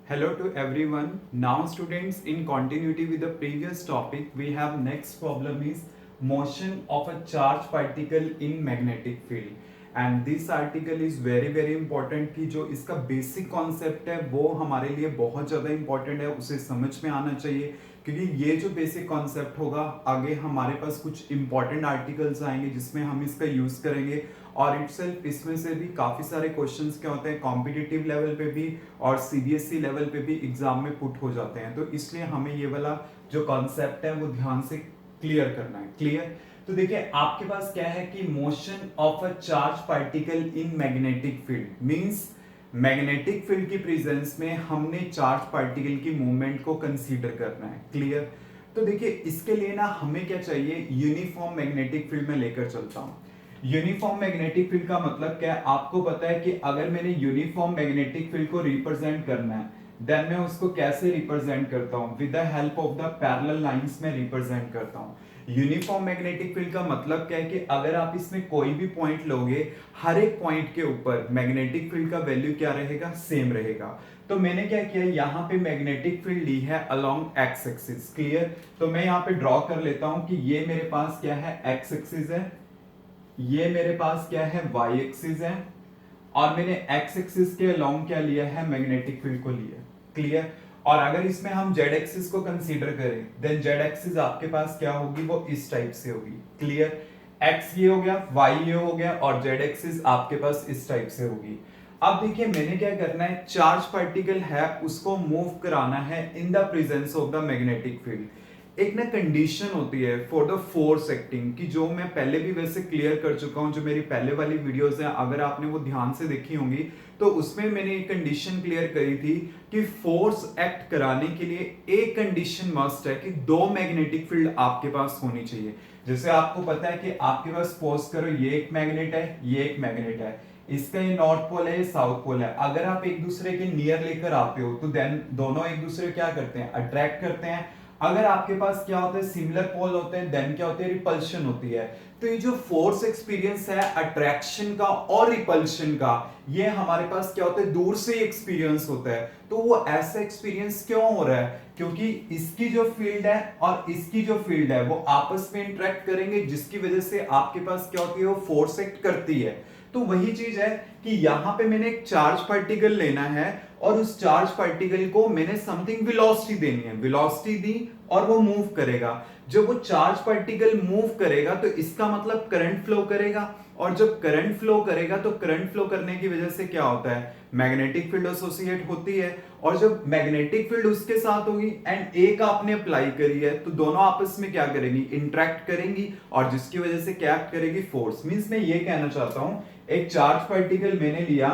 Hello to everyone. Now students, in continuity with the previous topic, we have next problem is motion of a charged particle in magnetic field. And this article is very important कि जो इसका basic concept है वो हमारे लिए बहुत ज़्यादा important है, उसे समझ में आना चाहिए क्योंकि ये जो बेसिक कॉन्सेप्ट होगा आगे हमारे पास कुछ इंपॉर्टेंट आर्टिकल्स आएंगे जिसमें हम इसका यूज़ करेंगे और इटसेल्फ इसमें से भी काफ़ी सारे क्वेश्चंस क्या होते हैं कॉम्पिटिटिव लेवल पे भी और सीबीएसई लेवल पे भी एग्जाम में पुट हो जाते हैं, तो इसलिए हमें ये वाला जो कॉन्सेप्ट है वो ध्यान से क्लियर करना है। क्लियर? तो देखिए आपके पास क्या है कि motion of a charge particle in magnetic field means magnetic field की प्रेजेंस में हमने चार्ज पार्टिकल की मूवमेंट को कंसीडर करना है। क्लियर? तो देखिए इसके लिए ना हमें क्या चाहिए, यूनिफॉर्म मैग्नेटिक फील्ड में लेकर चलता हूं। यूनिफॉर्म मैग्नेटिक फील्ड का मतलब क्या है, आपको पता है कि अगर मैंने यूनिफॉर्म मैग्नेटिक फील्ड को रिप्रेजेंट करना है देन मैं उसको कैसे रिप्रेजेंट करता हूं, with the help of the parallel lines में रिप्रेजेंट करता हूं। यूनिफॉर्म मैग्नेटिक फील्ड का मतलब क्या है कि अगर आप इसमें कोई भी पॉइंट लोगे, हर एक पॉइंट के ऊपर मैग्नेटिक फील्ड का वैल्यू क्या रहेगा, सेम रहेगा। तो मैंने क्या किया, यहाँ पे मैग्नेटिक फील्ड ली है अलोंग एक्स एक्सिस। क्लियर? तो मैं यहाँ पे ड्रॉ कर लेता हूं कि ये मेरे पास क्या है, एक्स एक्सिस है, ये मेरे पास क्या है, वाई एक्सिस है, और मैंने एक्स एक्सिस के अलोंग क्या लिया है, मैग्नेटिक फील्ड को लिया। क्लियर? और अगर इसमें हम जेड एक्सिस को कंसीडर करें देन जेड एक्सिस आपके पास क्या होगी, वो इस टाइप से होगी। क्लियर? एक्स ये हो गया, वाई ये हो गया, और जेड एक्सिस आपके पास इस टाइप से होगी। अब देखिए मैंने क्या करना है, चार्ज पार्टिकल है उसको मूव कराना है in the presence of the magnetic field. एक ना कंडीशन होती है फॉर द फोर्स एक्टिंग की, जो मैं पहले भी वैसे क्लियर कर चुका हूं, जो मेरी पहले वाली वीडियोस हैं अगर आपने वो ध्यान से देखी होंगी तो उसमें मैंने एक कंडीशन क्लियर करी थी कि फोर्स एक्ट कराने के लिए एक कंडीशन मस्ट है कि दो मैग्नेटिक फील्ड आपके पास होनी चाहिए। जैसे आपको पता है कि आपके पास सपोज करो ये एक मैग्नेट है, ये एक मैग्नेट है, इसका ये नॉर्थ पोल है, ये साउथ पोल है। अगर आप एक दूसरे के नियर लेकर आते हो तो देन दोनों एक दूसरे क्या करते हैं, अट्रैक्ट करते हैं। अगर आपके पास क्या होता है, सिमिलर पोल होते हैं देन क्या होती है, रिपल्शन होती है। तो ये जो फोर्स एक्सपीरियंस है अट्रैक्शन का और रिपल्शन का, ये हमारे पास क्या होता है, दूर से एक्सपीरियंस होता है। तो वो ऐसा एक्सपीरियंस क्यों हो रहा है, क्योंकि इसकी जो फील्ड है और इसकी जो फील्ड है वो आपस में इंटरेक्ट करेंगे, जिसकी वजह से आपके पास क्या होती है, वो फोर्स एक्ट करती है। तो वही चीज है कि यहां पे मैंने एक चार्ज पार्टिकल लेना है और उस चार्ज पार्टिकल को मैंने समथिंग वेलोसिटी देनी है, वेलोसिटी दी और वो मूव करेगा। जब वो चार्ज पार्टिकल मूव करेगा तो इसका मतलब करंट फ्लो करेगा, और जब करंट फ्लो करेगा तो करंट फ्लो करने की वजह से क्या होता है, मैग्नेटिक फील्ड एसोसिएट होती है। और जब मैग्नेटिक फील्ड उसके साथ होगी एंड एक आपने अप्लाई करी है तो दोनों आपस में क्या करेंगी, इंटरेक्ट करेंगी, और जिसकी वजह से क्या एक्ट करेगी, फोर्स। मींस मैं ये कहना चाहता हूं एक चार्ज पार्टिकल मैंने लिया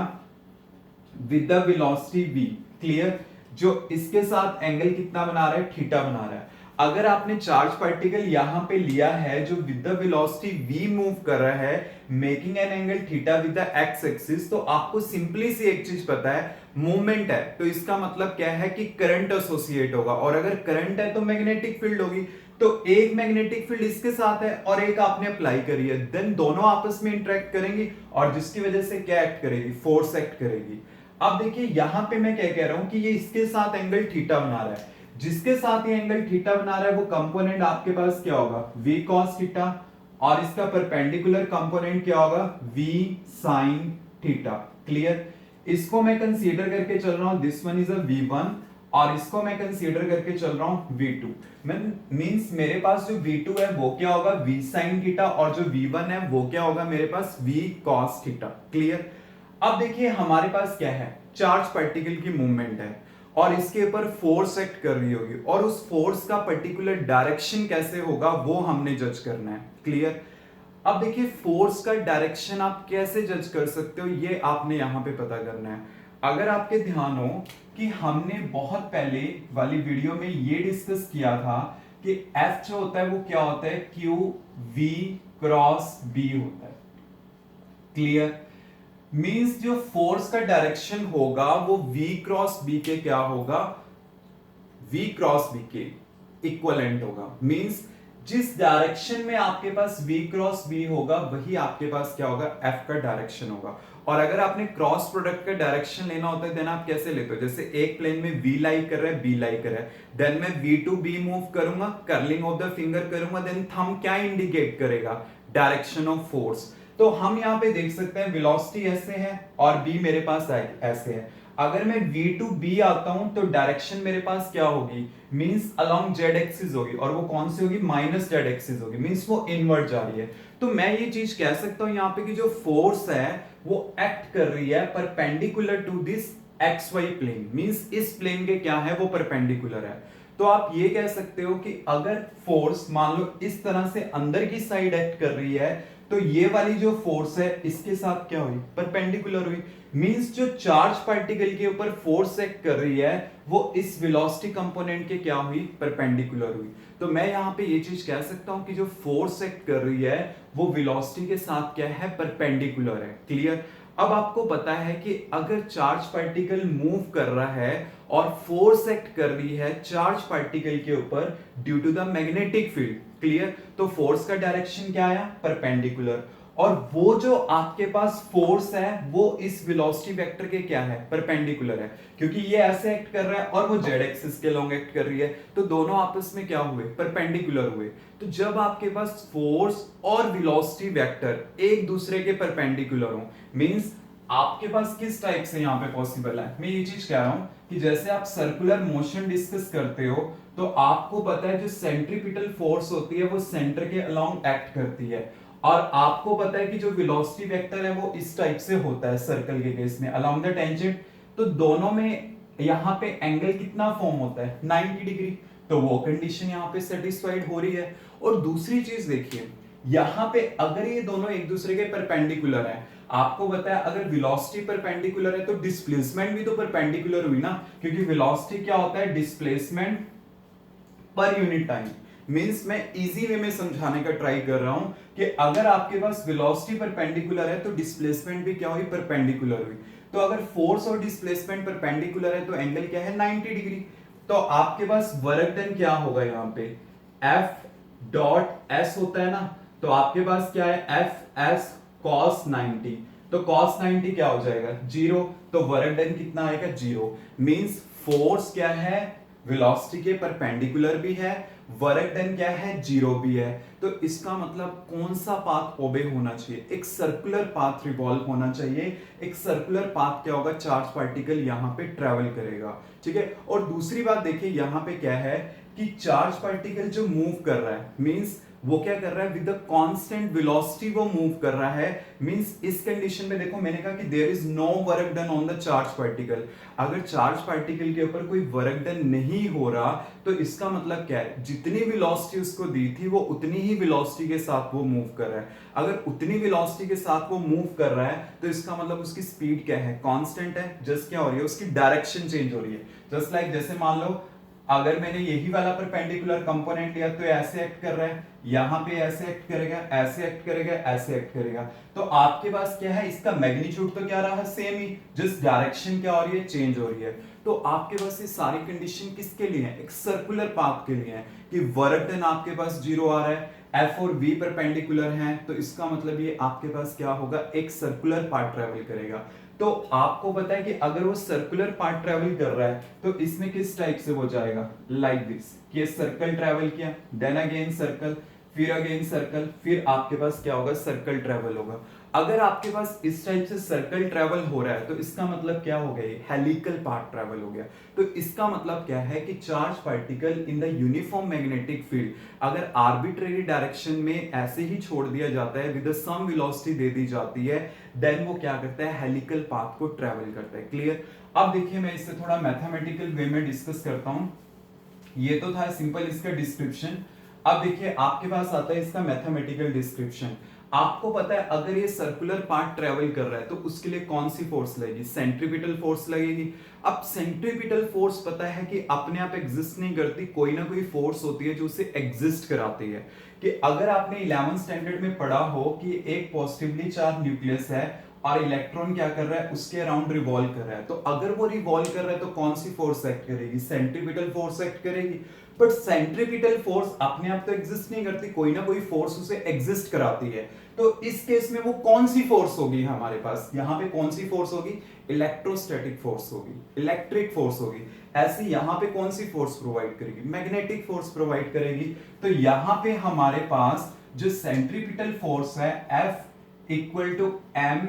with the velocity v। Clear? जो इसके साथ एंगल कितना बना रहा है, थीटा बना रहा है। अगर आपने चार्ज पार्टिकल यहां पे लिया है जो with the velocity v move कर रहा है, making an angle theta with the x axis, तो आपको सिंपली सी एक चीज पता है, मूवमेंट है तो इसका मतलब क्या है कि करंट एसोसिएट होगा, और अगर करंट है तो मैग्नेटिक फील्ड होगी। तो एक मैग्नेटिक फील्ड इसके साथ है और एक आपने अप्लाई करी है, देन दोनों आपस में इंटरेक्ट करेंगी और जिसकी वजह से क्या एक्ट करेगी, फोर्स एक्ट करेगी। अब देखिए यहां पे मैं क्या कह रहा हूं कि ये इसके साथ एंगल थीटा बना रहा है, जिसके साथ ये एंगल थीटा बना रहा है वो कंपोनेंट आपके पास क्या होगा, v cos थीटा, और इसका परपेंडिकुलर कंपोनेंट क्या होगा, v sin थीटा। क्लियर? इसको मैं कंसीडर करके चल रहा हूं, this one is a v1 और इसको मैं कंसीडर करके चल रहा हूं v2। मींस मेरे पास जो v2 है वो क्या होगा, v sin थीटा, और जो v1 है वो क्या होगा मेरे पास, v cos थीटा। क्लियर? अब देखिए हमारे पास क्या है, चार्ज पार्टिकल की मूवमेंट है और इसके ऊपर फोर्स एक्ट कर रही होगी, और उस फोर्स का पर्टिकुलर डायरेक्शन कैसे होगा वो हमने जज करना है। क्लियर? अब देखिए फोर्स का डायरेक्शन आप कैसे जज कर सकते हो, ये आपने यहां पे पता करना है। अगर आपके ध्यान हो कि हमने बहुत पहले वाली वीडियो में ये डिस्कस किया था कि F जो होता है वो क्या होता है, Q V क्रॉस B होता है। क्लियर? मींस जो फोर्स का डायरेक्शन होगा वो v क्रॉस b के क्या होगा, v क्रॉस b के इक्वलेंट होगा। मींस जिस डायरेक्शन में आपके पास v क्रॉस b होगा वही आपके पास क्या होगा, f का डायरेक्शन होगा। और अगर आपने क्रॉस प्रोडक्ट का डायरेक्शन लेना होता है देन आप कैसे लेते हो, जैसे एक प्लेन में v लाई कर रहा है, b लाई कर रहा है, देन मैं v टू b मूव करूंगा, कर्लिंग ऑफ द फिंगर करूंगा, देन थंब क्या इंडिकेट करेगा, डायरेक्शन ऑफ फोर्स। तो हम यहाँ पे देख सकते हैं वेलोसिटी ऐसे है और b मेरे पास ऐसे है। अगर मैं v टू b आता हूं तो डायरेक्शन मेरे पास क्या होगी, मींस अलोंग z एक्सिस होगी, और वो कौन सी होगी, माइनस z एक्सिस होगी, मींस वो इनवर्ट जा रही है। तो मैं ये चीज कह सकता हूं यहाँ पे कि जो फोर्स है वो एक्ट कर रही है perpendicular to this X Y plane, means इस प्लेन के क्या है वो परपेंडिकुलर है। तो आप ये कह सकते हो कि अगर फोर्स मान लो इस तरह से अंदर की साइड एक्ट कर रही है तो ये वाली जो फोर्स है इसके साथ क्या हुई, परपेंडिकुलर हुई, मींस जो चार्ज पार्टिकल के ऊपर फोर्स एक्ट कर रही है वो इस वेलोसिटी कंपोनेंट के क्या हुई, परपेंडिकुलर हुई। तो मैं यहाँ पे ये चीज कह सकता हूं कि जो फोर्स एक्ट कर रही है वो वेलोसिटी के साथ क्या है, परपेंडिकुलर है। क्लियर। अब आपको पता है कि अगर चार्ज पार्टिकल मूव कर रहा है और फोर्स एक्ट कर रही है चार्ज पार्टिकल के ऊपर due to the magnetic field, clear, तो फोर्स का डायरेक्शन क्या आया, परपेंडिकुलर, और वो जो आपके पास फोर्स है वो इस वेलोसिटी वेक्टर के क्या है, परपेंडिकुलर है, क्योंकि ये ऐसे एक्ट कर रहा है और वो जेड एक्सिस के लॉन्ग एक्ट कर रही है, तो दोनों आपस में क्या हुए, परपेंडिकुलर हुए। तो जब आपके पास फोर्स और वेलोसिटी वेक्टर एक दूसरे के परपेंडिकुलर हो, मींस आपके पास किस टाइप से यहाँ पे पॉसिबल है, मैं ये चीज कह रहा हूं कि जैसे आप सर्कुलर मोशन डिस्कस करते हो तो आपको पता है जो सेंट्रीपिटल फोर्स होती है वो सेंटर के अलोंग एक्ट करती है, और आपको पता है कि जो वेलोसिटी वेक्टर है वो इस टाइप से होता है सर्कल के केस में अलोंग द टेंजेंट। तो दोनों में यहाँ पे एंगल कितना फॉर्म होता है, 90 डिग्री, तो वो कंडीशन यहाँ पे सेटिस्फाइड हो रही है। और दूसरी चीज देखिए यहाँ पे अगर ये दोनों एक दूसरे के परपेंडिकुलर हैं, आपको पता है अगर वेलोसिटी परपेंडिकुलर है तो डिस्प्लेसमेंट भी तो परपेंडिकुलर हुई ना, क्योंकि वेलोसिटी क्या होता है, displacement per unit time. Means मैं इजी वे में समझाने का ट्राई कर रहा हूं कि अगर आपके पास वेलोसिटी परपेंडिकुलर है तो डिस्प्लेसमेंट भी क्या हुई, परपेंडिकुलर हुई। तो अगर फोर्स और डिस्प्लेसमेंट परपेंडिकुलर है तो एंगल क्या है, 90 डिग्री। तो आपके पास वर्क डन क्या होगा, यहाँ पे F डॉट S होता है ना, तो आपके पास क्या है, एफ एस कॉस 90, तो कॉस 90 क्या हो जाएगा, जीरो, तो वर्क डन कितना आएगा, जीरो। मींस फोर्स क्या है, वेलोसिटी के परपेंडिकुलर भी है, वर्क डन क्या है, जीरो भी है। तो इसका मतलब कौन सा पाथ ओबे होना चाहिए, एक सर्कुलर पाथ रिवॉल्व होना चाहिए। एक सर्कुलर पाथ क्या होगा, चार्ज पार्टिकल यहाँ पे ट्रेवल करेगा, ठीक है। और दूसरी बात देखिए यहाँ पे क्या है कि चार्ज पार्टिकल जो मूव कर रहा है, मींस वो क्या कर रहा है, विद द कांस्टेंट वेलोसिटी वो मूव कर रहा है। मींस इस कंडीशन में देखो मैंने कहा कि there is no work done on the charge particle. अगर चार्ज पार्टिकल के ऊपर कोई वर्क डन नहीं हो रहा तो इसका मतलब क्या है, जितनी वेलोसिटी उसको दी थी वो उतनी ही वेलोसिटी के साथ वो मूव कर रहा है। अगर उतनी वेलोसिटी के साथ वो मूव कर रहा है तो इसका मतलब उसकी स्पीड क्या है, कांस्टेंट है। जस्ट क्या हो रही है, उसकी डायरेक्शन चेंज हो रही है। जस्ट लाइक जैसे मान लो अगर मैंने यही वाला परपेंडिकुलर कंपोनेंट लिया तो ऐसे एक्ट कर रहा है, यहां पे ऐसे एक्ट करेगा, ऐसे एक्ट करेगा, ऐसे एक्ट करेगा। तो आपके पास क्या है, इसका मैग्नीट्यूड तो क्या रहा, सेम ही, जस्ट डायरेक्शन क्या हो रही है, चेंज हो रही है। तो आपके पास ये सारी कंडीशन किसके लिए है, एक सर्कुलर पाथ के लिए है कि वर्क डन आपके पास जीरो आ रहा है, एफ और वी परपेंडिकुलर हैं, तो इसका मतलब ये आपके पास क्या होगा, एक सर्कुलर पाथ ट्रेवल करेगा। तो आपको पता है कि अगर वो सर्कुलर पार्ट ट्रेवल कर रहा है तो इसमें किस टाइप से हो जाएगा, लाइक दिस, कि ये सर्कल ट्रेवल किया, देन अगेन सर्कल, फिर अगेन सर्कल, फिर आपके पास क्या होगा, सर्कल ट्रेवल होगा। अगर आपके पास इस टाइप से सर्कल ट्रेवल हो रहा है तो इसका मतलब क्या हो गया, ये हेलिकल पार्ट ट्रेवल हो गया। तो इसका मतलब क्या है कि charge particle in the uniform magnetic field अगर आर्बिट्रेरी डायरेक्शन में ऐसे ही छोड़ दिया जाता है, विद सम वेलोसिटी दे दी जाती है, देन वो क्या करता है, हेलिकल पाथ को ट्रेवल करता है। क्लियर। अब देखिए मैं इससे थोड़ा मैथमेटिकल वे में डिस्कस करता हूं। ये तो था सिंपल इसका डिस्क्रिप्शन। अब देखिए आपके पास आता है इसका मैथमेटिकल डिस्क्रिप्शन। आपको पता है अगर ये सर्कुलर पार्ट ट्रेवल कर रहा है तो उसके लिए कौन सी फोर्स लगेगी, सेंट्रीपिटल फोर्स लगेगी। अब सेंट्रीपिटल फोर्स पता है कि अपने आप एग्जिस्ट नहीं करती, कोई ना कोई फोर्स होती है जो उसे एग्जिस्ट कराती है। कि अगर आपने 11th स्टैंडर्ड में पढ़ा हो कि एक पॉजिटिवली चार्ज न्यूक्लियस है और इलेक्ट्रॉन क्या कर रहा है, उसके अराउंड रिवॉल्व कर रहा है। तो अगर वो रिवॉल्व कर रहा है तो कौन सी फोर्स एक्ट करेगी, सेंट्रीपिटल फोर्स एक्ट करेगी। बट सेंट्रीपिटल फोर्स अपने आप तो एग्जिस्ट नहीं करती, कोई ना कोई फोर्स उसे एग्जिस्ट कराती है। तो इस केस में वो कौन सी फोर्स होगी हमारे पास, यहाँ पे कौन सी फोर्स होगी, इलेक्ट्रोस्टैटिक फोर्स होगी, इलेक्ट्रिक फोर्स होगी। ऐसी यहाँ पे कौन सी फोर्स प्रोवाइड करेगी, मैग्नेटिक फोर्स प्रोवाइड करेगी। तो यहाँ पे हमारे पास जो सेंट्रीपिटल फोर्स है F equal to M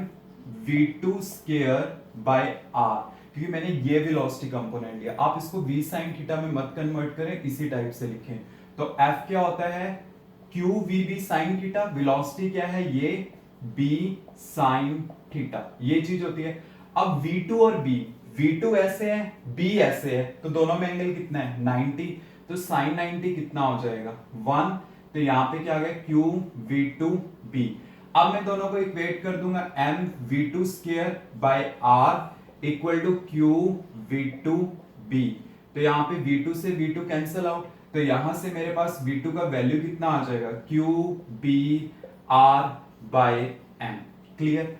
V two square by R, क्योंकि मैंने ये वेलोसिटी कंपोनेंट लिया। आप इसको v sin थीटा में मत कन्वर्ट करें, इसी टाइप से लिखें। तो F क्या होता है, Q V B sine theta, velocity क्या है ये b sin थीटा, ये चीज होती है। अब v2 और b, v2 ऐसे है b ऐसे है, तो दोनों में एंगल कितना है 90, तो sin 90 कितना हो जाएगा 1। तो यहां पे क्या आ गया q v2 b। अब मैं दोनों को इक्वेट कर दूंगा, m v2 square by r equal to q v2 b। तो यहां पे v2 से v2 कैंसिल आउट, तो यहां से मेरे पास v2 का वैल्यू कितना आ जाएगा q b r by m। Clear.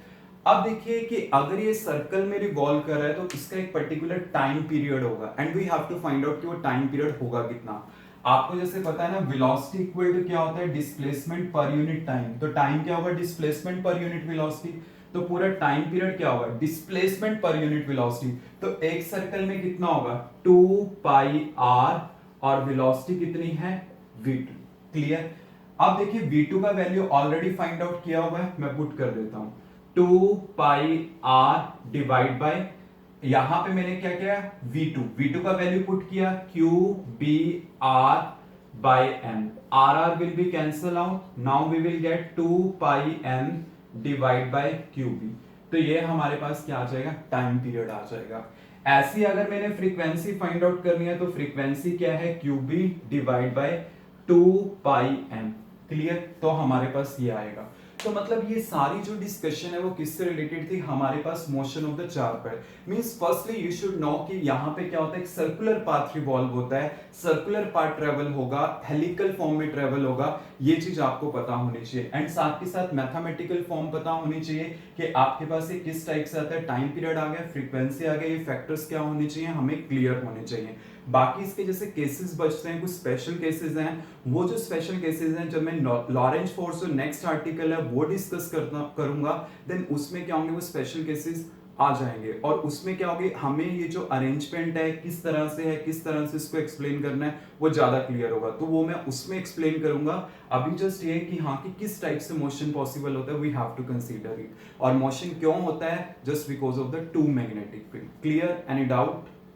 अब देखिए कि अगर ये सर्कल में रिवॉल्व कर रहा है तो इसका एक पर्टिकुलर टाइम पीरियड होगा, and we have to find out कि वो टाइम पीरियड होगा कितना। आपको जैसे पता है ना, वेलोसिटी इक्वल टू क्या होता है, डिस्प्लेसमेंट पर यूनिट टाइम। तो टाइम क्या होगा, डिस्प्लेसमेंट पर यूनिट वेलोसिटी। तो पूरा टाइम पीरियड क्या होगा, डिस्प्लेसमेंट पर यूनिट वेलोसिटी। तो एक सर्कल में कितना होगा 2 पाई r, और वेलोसिटी कितनी है v2। क्लियर। अब देखिए v2 का वैल्यू ऑलरेडी फाइंड आउट किया हुआ है, मैं पुट कर देता हूं 2 पाई r डिवाइड बाय, यहां पे मैंने क्या किया v2 का वैल्यू पुट किया q b r by m, r will be cancel out, now we will get 2 pi m divide by qb। तो ये हमारे पास क्या आ जाएगा, टाइम पीरियड आ जाएगा। ऐसी अगर मैंने फ्रीक्वेंसी फाइंड आउट करनी है तो फ्रीक्वेंसी क्या है qb divide by 2 pi m। Clear. तो हमारे पास ये आएगा। तो मतलब ये सारी जो डिस्कशन है वो किससे रिलेटेड थी, हमारे पास मोशन ऑफ द चार पैर। Means firstly you should know कि यहाँ पे क्या होता है, एक सर्कुलर पाथ रिवॉल्व होता है, सर्कुलर पाथ ट्रेवल होगा, हेलिकल फॉर्म में ट्रेवल होगा, ये चीज आपको पता होनी चाहिए। एंड साथ के साथ मैथमेटिकल फॉर्म पता होनी चाहिए कि आपके पास ये किस टाइप से आता है, टाइम पीरियड आ गया, फ्रीक्वेंसी आ गया, ये फैक्टर्स क्या होने चाहिए हमें क्लियर होने चाहिए। बाकी इसके जैसे केसेस बचते हैं, कुछ स्पेशल केसेस हैं, वो जो स्पेशल केसेस हैं जब मैं लॉरेंज फोर्स जो नेक्स्ट आर्टिकल है वो डिस्कस करूंगा, देन उसमें क्या होंगे वो स्पेशल केसेस आ जाएंगे, और उसमें क्या होगी हमें ये जो अरेंजमेंट है किस तरह से है, किस तरह से इसको एक्सप्लेन करना है वो ज्यादा क्लियर होगा, तो वो मैं उसमें एक्सप्लेन करूंगा। अभी जस्ट ये कि हाँ कि किस टाइप से मोशन पॉसिबल होता है, we have to consider it. और मोशन क्यों होता है, just because of the two magnetic field. Clear, any doubt?